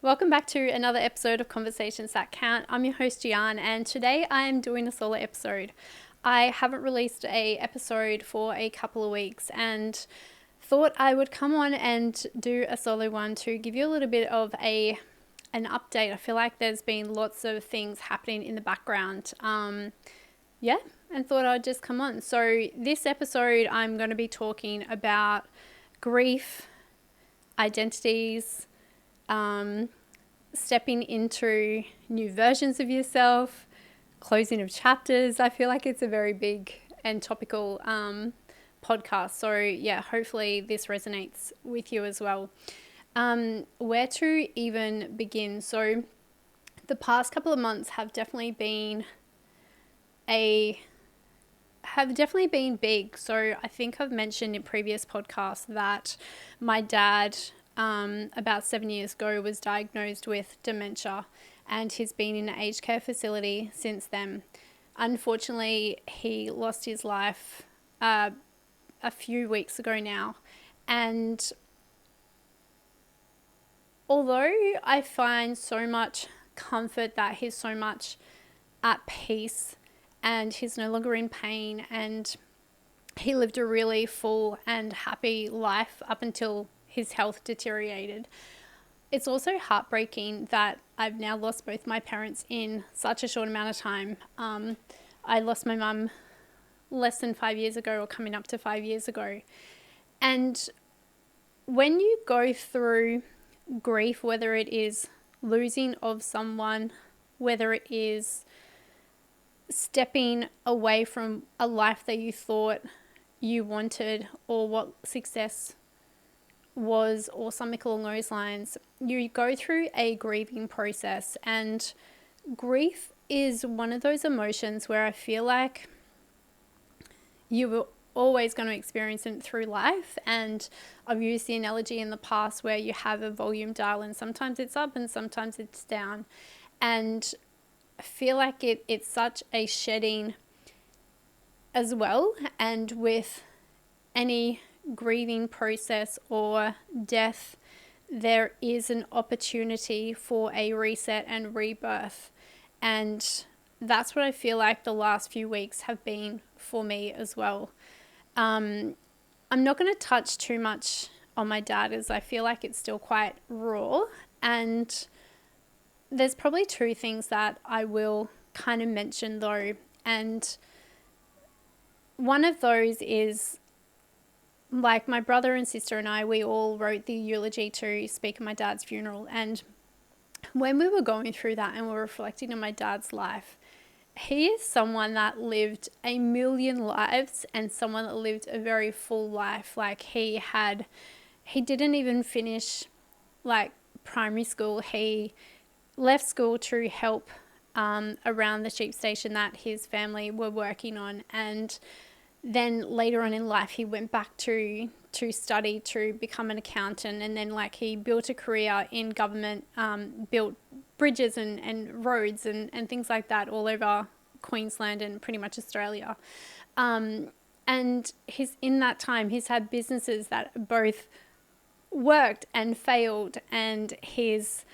Welcome back to another episode of Conversations That Count. I'm your host Jeihan, and today I am doing a solo episode. I haven't released a episode for a couple of weeks and thought I would come on and do a solo one to give you a little bit of an update. I feel like there's been lots of things happening in the background. And thought I'd just come on. So this episode I'm going to be talking about grief, identities, stepping into new versions of yourself, closing of chapters. I feel like it's a very big and topical podcast. So yeah, hopefully this resonates with you as well. Where to even begin? So the past couple of months have definitely been big. So I think I've mentioned in previous podcasts that my dad about 7 years ago was diagnosed with dementia, and he's been in an aged care facility since then. Unfortunately, he lost his life a few weeks ago now, and although I find so much comfort that he's so much at peace and he's no longer in pain, and he lived a really full and happy life up until his health deteriorated. It's also heartbreaking that I've now lost both my parents in such a short amount of time. I lost my mum less than 5 years ago, or coming up to 5 years ago. And when you go through grief, whether it is losing of someone, whether it is stepping away from a life that you thought you wanted, or what success was, or something along those lines, you go through a grieving process. And grief is one of those emotions where I feel like you were always going to experience it through life. And I've used the analogy in the past where you have a volume dial, and sometimes it's up and sometimes it's down. And I feel like it's such a shedding as well. And with any grieving process or death, there is an opportunity for a reset and rebirth. And that's what I feel like the last few weeks have been for me as well. I'm not going to touch too much on my dad, as I feel like it's still quite raw. And there's probably two things that I will kind of mention though. And one of those is, like, my brother and sister and I, we all wrote the eulogy to speak at my dad's funeral. And when we were going through that and we were reflecting on my dad's life, he is someone that lived a million lives and someone that lived a very full life. Like, he didn't even finish like primary school. He left school to help around the sheep station that his family were working on, and then later on in life he went back to study to become an accountant, and then he built a career in government, built bridges and roads and things like that all over Queensland and pretty much Australia. And in that time he's had businesses that both worked and failed, and he's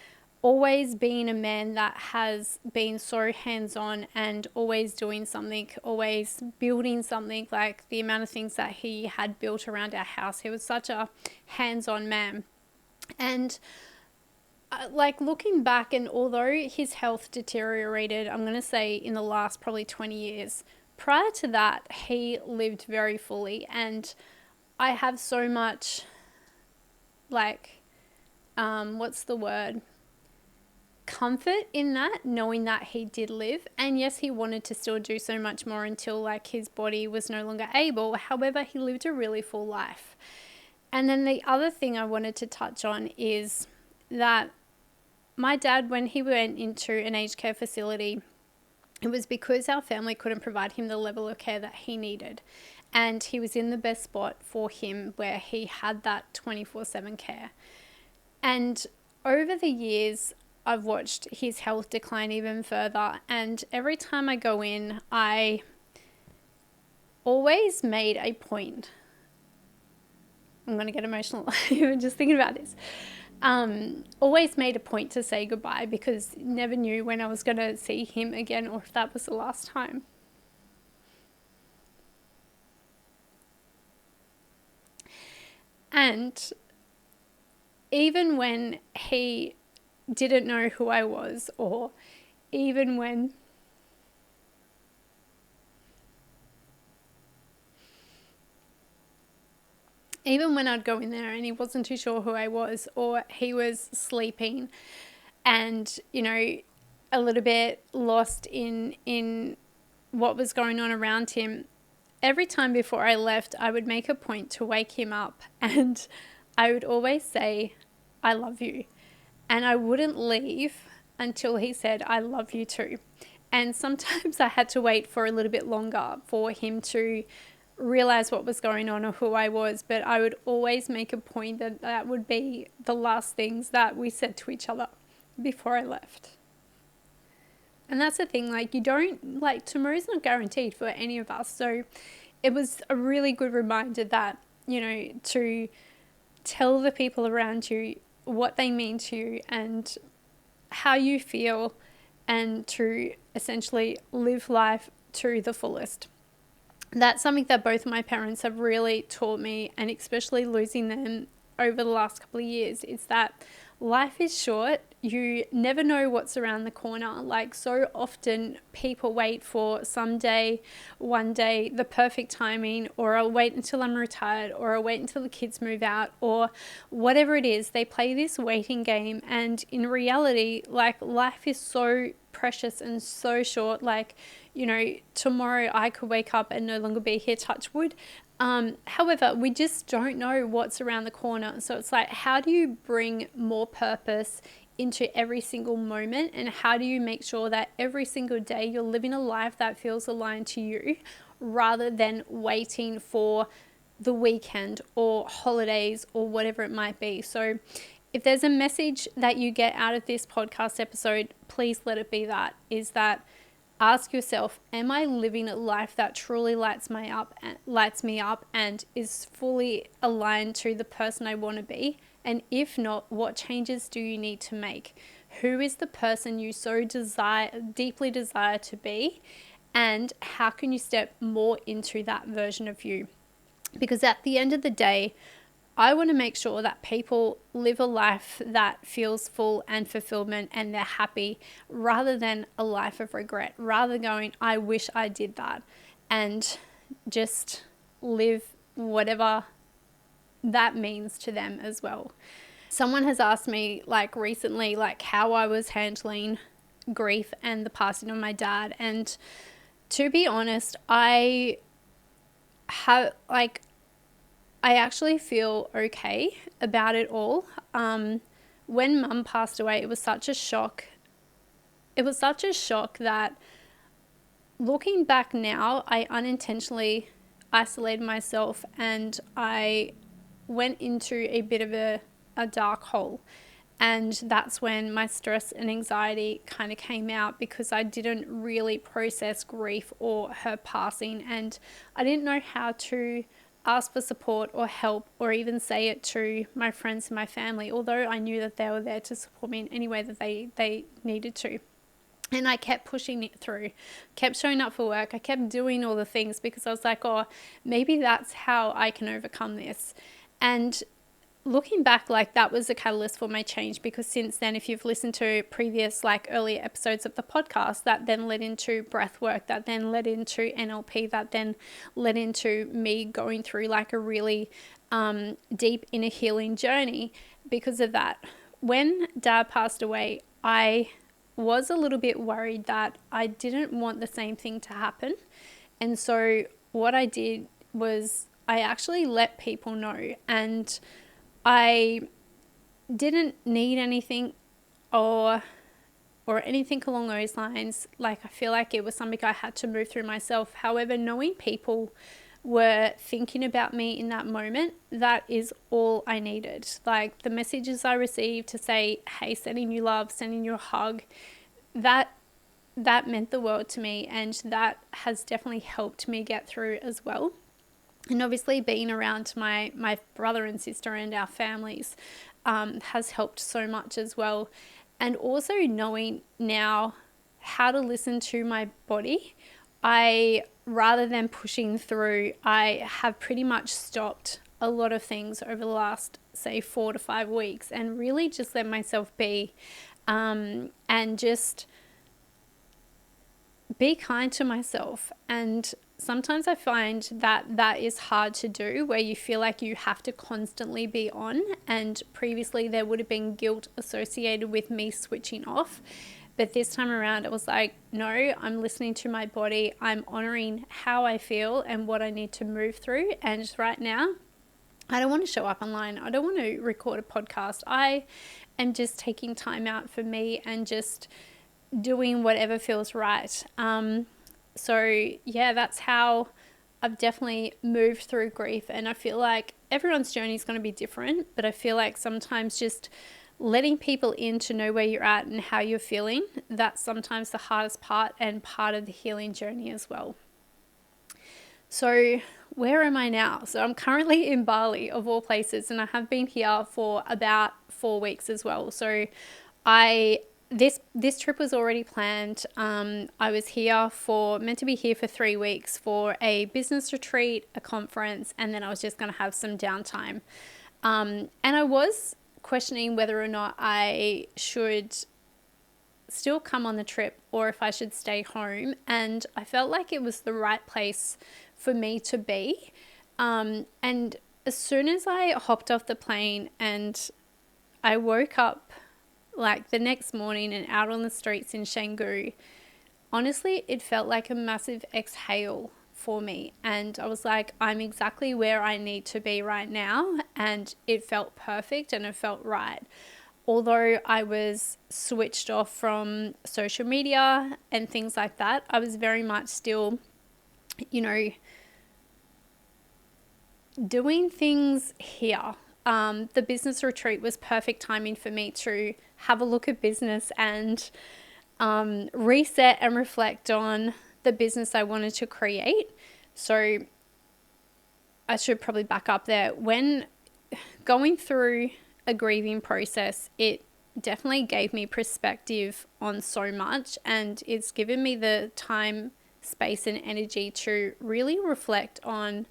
always been a man that has been so hands-on and always doing something, always building something. Like the amount of things that he had built around our house, he was such a hands-on man. And looking back, and although his health deteriorated, I'm going to say in the last probably 20 years, prior to that, he lived very fully. And I have so much comfort in that, knowing that he did live. And yes, he wanted to still do so much more until his body was no longer able. However, he lived a really full life. And then the other thing I wanted to touch on is that my dad, when he went into an aged care facility, it was because our family couldn't provide him the level of care that he needed. And he was in the best spot for him where he had that 24/7 care. And over the years, I've watched his health decline even further. And every time I go in, I always made a point. I'm going to get emotional even just thinking about this. always made a point to say goodbye because never knew when I was going to see him again or if that was the last time. And even when he didn't know who I was, or even when I'd go in there and he wasn't too sure who I was, or he was sleeping and, you know, a little bit lost in what was going on around him, every time before I left, I would make a point to wake him up and I would always say, I love you. And I wouldn't leave until he said, I love you too. And sometimes I had to wait for a little bit longer for him to realize what was going on or who I was. But I would always make a point that that would be the last things that we said to each other before I left. And that's the thing, like, you don't, like, tomorrow's not guaranteed for any of us. So it was a really good reminder that, you know, to tell the people around you what they mean to you and how you feel, and to essentially live life to the fullest. That's something that both of my parents have really taught me, and especially losing them over the last couple of years, is that life is short. You never know what's around the corner. Like, so often people wait for someday, one day, the perfect timing, or I'll wait until I'm retired, or I'll wait until the kids move out, or whatever it is. They play this waiting game, and in reality, like, life is so precious and so short. Like, you know, tomorrow I could wake up and no longer be here, touch wood. However, we just don't know what's around the corner. So it's like, how do you bring more purpose into every single moment, and how do you make sure that every single day you're living a life that feels aligned to you, rather than waiting for the weekend or holidays or whatever it might be. So if there's a message that you get out of this podcast episode, please let it be that, is that ask yourself, am I living a life that truly lights me up and is fully aligned to the person I want to be? And if not, what changes do you need to make? Who is the person you so deeply desire to be? And how can you step more into that version of you? Because at the end of the day, I want to make sure that people live a life that feels full and fulfillment and they're happy, rather than a life of regret, rather than going, I wish I did that, and just live whatever that means to them as well. Someone has asked me, like, recently, like, how I was handling grief and the passing of my dad. And to be honest, I actually feel okay about it all. When Mum passed away, it was such a shock. It was such a shock that, looking back now, I unintentionally isolated myself and I went into a bit of a dark hole. And that's when my stress and anxiety kind of came out, because I didn't really process grief or her passing, and I didn't know how to ask for support or help, or even say it to my friends and my family, although I knew that they were there to support me in any way that they needed to. And I kept pushing it through, kept showing up for work. I kept doing all the things because I was like, oh, maybe that's how I can overcome this. And looking back, like, that was a catalyst for my change, because since then, if you've listened to previous, like, earlier episodes of the podcast, that then led into breath work, that then led into NLP, that then led into me going through, like, a really deep inner healing journey because of that. When Dad passed away, I was a little bit worried that I didn't want the same thing to happen. And so what I did was I actually let people know, and I didn't need anything or anything along those lines. Like, I feel like it was something I had to move through myself. However, knowing people were thinking about me in that moment, that is all I needed. Like, the messages I received to say, hey, sending you love, sending you a hug, that meant the world to me, and that has definitely helped me get through as well. And obviously being around my brother and sister and our families, has helped so much as well. And also knowing now how to listen to my body. Rather than pushing through, I have pretty much stopped a lot of things over the last, say, 4 to 5 weeks, and really just let myself be, and just be kind to myself. And sometimes I find that that is hard to do, where you feel like you have to constantly be on. And previously there would have been guilt associated with me switching off. But this time around, it was like, no, I'm listening to my body. I'm honoring how I feel and what I need to move through. And just right now, I don't want to show up online. I don't want to record a podcast. I am just taking time out for me and just doing whatever feels right. So yeah, that's how I've definitely moved through grief. And I feel like everyone's journey is going to be different, but I feel like sometimes just letting people in to know where you're at and how you're feeling, that's sometimes the hardest part and part of the healing journey as well. So where am I now? So I'm currently in Bali, of all places, and I have been here for about 4 weeks as well. So this trip was already planned. I was meant to be here for 3 weeks for a business retreat, a conference, and then I was just going to have some downtime. And I was questioning whether or not I should still come on the trip or if I should stay home. And I felt like it was the right place for me to be. And as soon as I hopped off the plane and I woke up like the next morning and out on the streets in Canggu, honestly, it felt like a massive exhale for me. And I was like, I'm exactly where I need to be right now. And it felt perfect and it felt right. Although I was switched off from social media and things like that, I was very much still, doing things here. The business retreat was perfect timing for me to have a look at business and reset and reflect on the business I wanted to create. So I should probably back up there. When going through a grieving process, it definitely gave me perspective on so much, and it's given me the time, space, and energy to really reflect on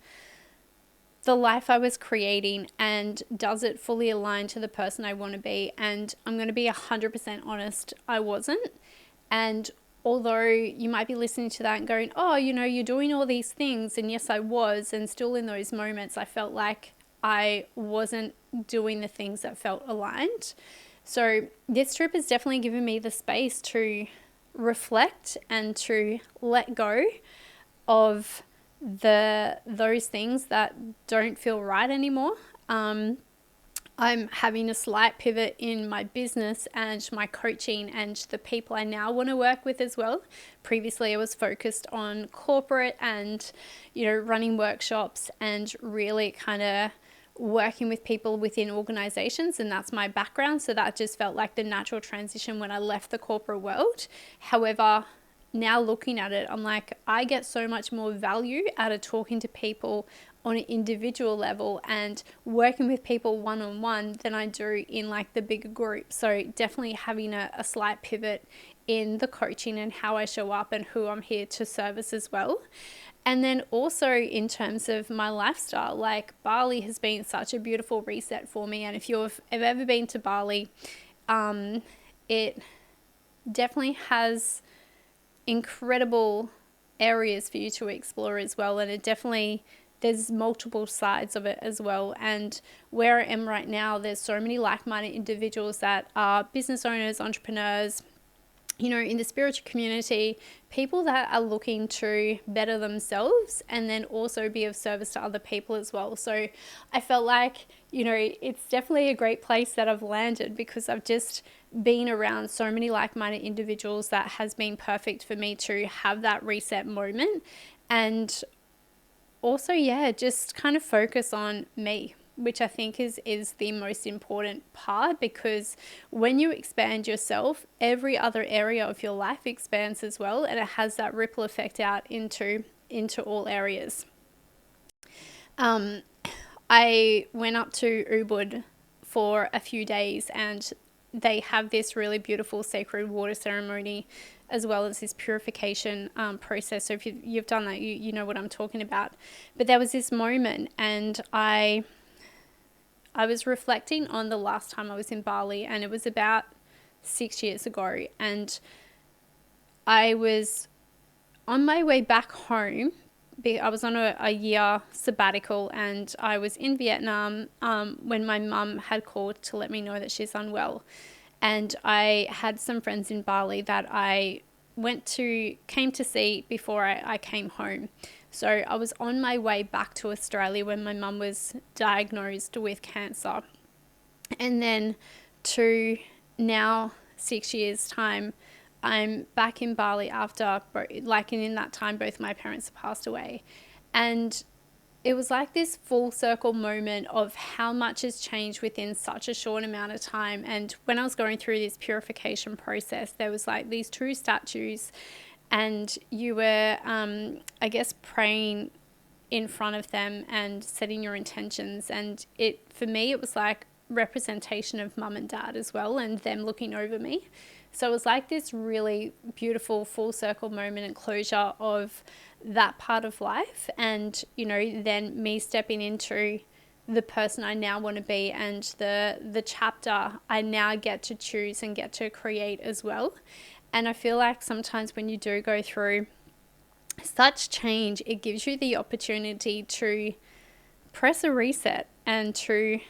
the life I was creating and does it fully align to the person I want to be. And I'm going to be 100% honest, I wasn't. And although you might be listening to that and going, oh, you're doing all these things, and yes, I was, and still in those moments I felt like I wasn't doing the things that felt aligned. So this trip has definitely given me the space to reflect and to let go of those things that don't feel right anymore. I'm having a slight pivot in my business and my coaching and the people I now want to work with as well. Previously, I was focused on corporate and, running workshops and really kind of working with people within organizations, and that's my background. So that just felt like the natural transition when I left the corporate world. However, now looking at it, I'm like, I get so much more value out of talking to people on an individual level and working with people one-on-one than I do in like the bigger group. So definitely having a slight pivot in the coaching and how I show up and who I'm here to service as well. And then also in terms of my lifestyle, like Bali has been such a beautiful reset for me. And if you've ever been to Bali, it definitely has incredible areas for you to explore as well. And it definitely, there's multiple sides of it as well. And where I am right now, there's so many like-minded individuals that are business owners, entrepreneurs, in the spiritual community, people that are looking to better themselves and then also be of service to other people as well. So I felt like, it's definitely a great place that I've landed because I've just been around so many like-minded individuals that has been perfect for me to have that reset moment. And also, just kind of focus on me, which I think is the most important part, because when you expand yourself, every other area of your life expands as well, and it has that ripple effect out into all areas. I went up to Ubud for a few days, and they have this really beautiful sacred water ceremony as well as this purification process. So if you've done that, you know what I'm talking about. But there was this moment, and I was reflecting on the last time I was in Bali, and it was about 6 years ago, and I was on my way back home. I was on a year sabbatical, and I was in Vietnam when my mum had called to let me know that she's unwell. And I had some friends in Bali that I came to see before I came home. So I was on my way back to Australia when my mum was diagnosed with cancer. And then to now, 6 years' time, I'm back in Bali after, in that time, both my parents passed away. And it was like this full circle moment of how much has changed within such a short amount of time. And when I was going through this purification process, there was like these two statues, and you were, I guess, praying in front of them and setting your intentions. And for me, it was like representation of mum and dad as well, and them looking over me. So it was like this really beautiful full circle moment and closure of that part of life. And, then me stepping into the person I now want to be, and the chapter I now get to choose and get to create as well. And I feel like sometimes when you do go through such change, it gives you the opportunity to press a reset and to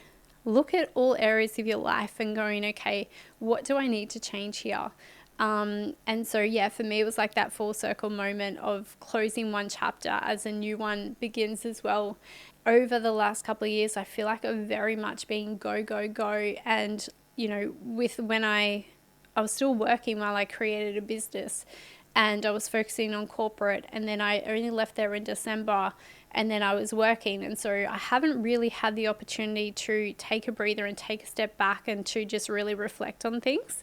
look at all areas of your life and going, okay, what do I need to change here? And so, for me, it was like that full circle moment of closing one chapter as a new one begins as well. Over the last couple of years, I feel like I've very much been go, go, go. And, when I was still working while I created a business, and I was focusing on corporate, and then I only left there in December, and then I was working. And so I haven't really had the opportunity to take a breather and take a step back and to just really reflect on things.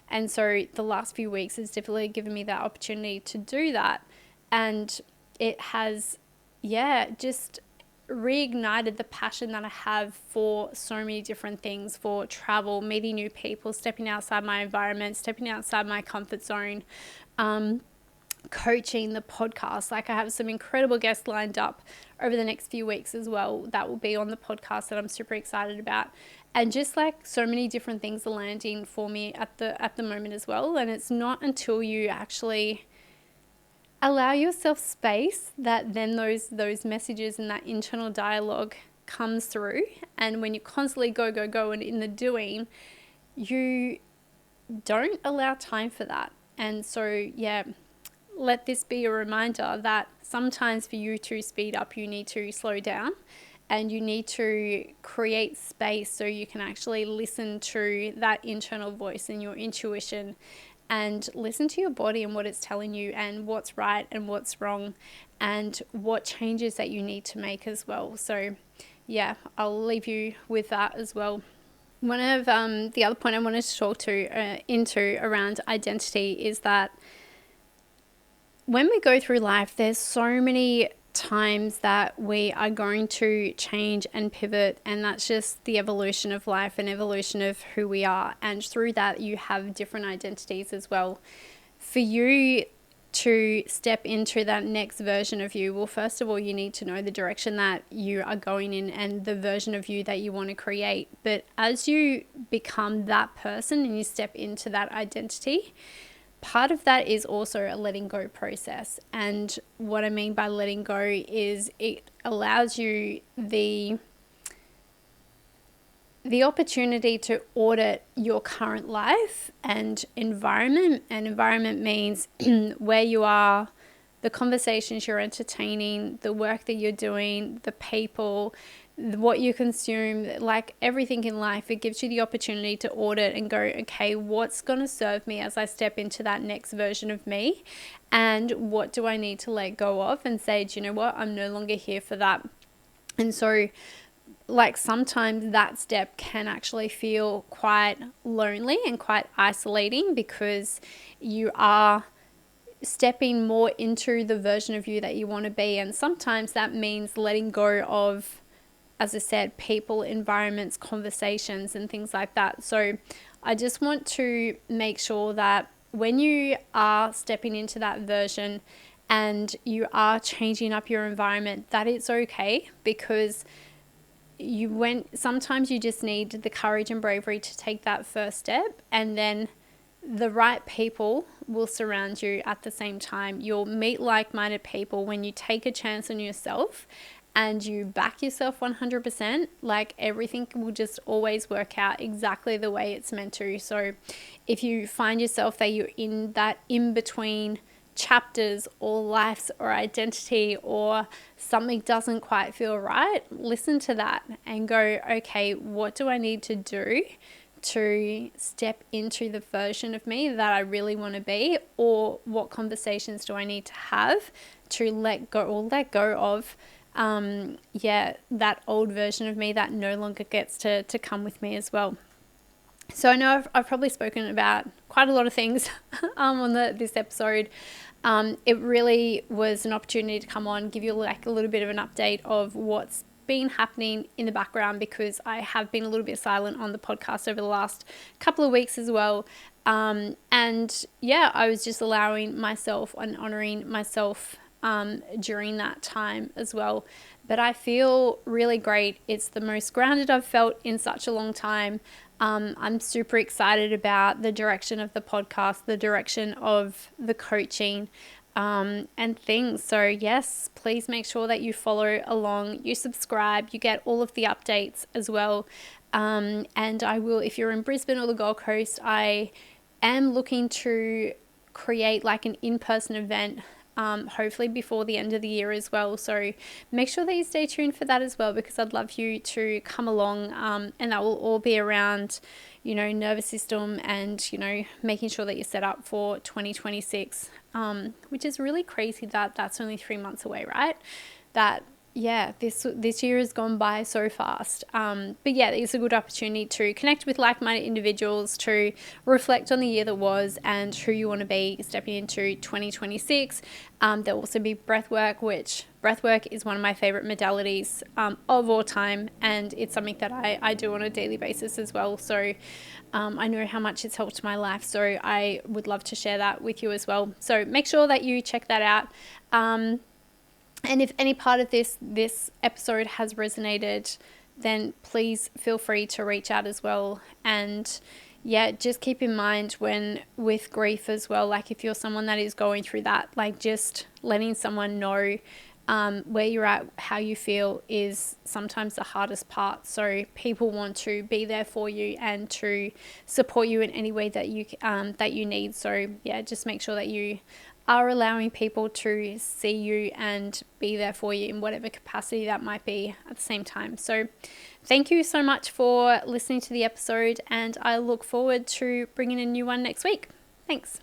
And so the last few weeks has definitely given me that opportunity to do that. And it has, just reignited the passion that I have for so many different things, for travel, meeting new people, stepping outside my environment, stepping outside my comfort zone, coaching, the podcast. Like, I have some incredible guests lined up over the next few weeks as well that will be on the podcast that I'm super excited about. And just like so many different things are landing for me at the moment as well. And it's not until you actually allow yourself space that then those messages and that internal dialogue comes through. And when you constantly go, go, go and in the doing, you don't allow time for that. And so, let this be a reminder that sometimes for you to speed up, you need to slow down, and you need to create space so you can actually listen to that internal voice and your intuition, and listen to your body and what it's telling you, and what's right and what's wrong, and what changes that you need to make as well. So I'll leave you with that as well. One of the other point I wanted to talk into around identity is that when we go through life, there's so many times that we are going to change and pivot, and that's just the evolution of life and evolution of who we are. And through that, you have different identities as well. For you to step into that next version of you, well, first of all, you need to know the direction that you are going in and the version of you that you want to create. But as you become that person and you step into that identity, part of that is also a letting go process. And what I mean by letting go is it allows you the opportunity to audit your current life and environment. And environment means where you are, the conversations you're entertaining, the work that you're doing, the people, what you consume, like everything in life. It gives you the opportunity to audit and go, okay, what's going to serve me as I step into that next version of me? And what do I need to let go of and say, do you know what? I'm no longer here for that. And so, like, sometimes that step can actually feel quite lonely and quite isolating, because you are stepping more into the version of you that you want to be. And sometimes that means letting go of as I said, people, environments, conversations, and things like that. So I just want to make sure that when you are stepping into that version and you are changing up your environment, that it's okay, because sometimes you just need the courage and bravery to take that first step, and then the right people will surround you at the same time. You'll meet like-minded people when you take a chance on yourself and you back yourself 100%, like everything will just always work out exactly the way it's meant to. So if you find yourself that you're in that in-between chapters or lives or identity, or something doesn't quite feel right, listen to that and go, okay, what do I need to do to step into the version of me that I really want to be? Or what conversations do I need to have to let go of that old version of me that no longer gets to come with me as well. So I know I've probably spoken about quite a lot of things on this episode. It really was an opportunity to come on, give you like a little bit of an update of what's been happening in the background, because I have been a little bit silent on the podcast over the last couple of weeks as well. And yeah, I was just allowing myself and honoring myself during that time as well. But I feel really great. It's the most grounded I've felt in such a long time. I'm super excited about the direction of the podcast, the direction of the coaching, and things. So yes, please make sure that you follow along, you subscribe, you get all of the updates as well. And I will, if you're in Brisbane or the Gold Coast, I am looking to create like an in-person event, hopefully before the end of the year as well. So make sure that you stay tuned for that as well, because I'd love you to come along, and that will all be around, nervous system and, making sure that you're set up for 2026, which is really crazy that that's only 3 months away, right? This year has gone by so fast. But yeah, it's a good opportunity to connect with like-minded individuals, to reflect on the year that was and who you want to be stepping into 2026. There'll also be breathwork, which breathwork is one of my favorite modalities of all time, and it's something that I do on a daily basis as well. So I know how much it's helped my life, so I would love to share that with you as well. So make sure that you check that out. And if any part of this episode has resonated, then please feel free to reach out as well. And yeah, just keep in mind with grief as well, like if you're someone that is going through that, like just letting someone know where you're at, how you feel is sometimes the hardest part. So people want to be there for you and to support you in any way that you need. So yeah, just make sure that you are allowing people to see you and be there for you in whatever capacity that might be at the same time. So thank you so much for listening to the episode, and I look forward to bringing a new one next week. Thanks.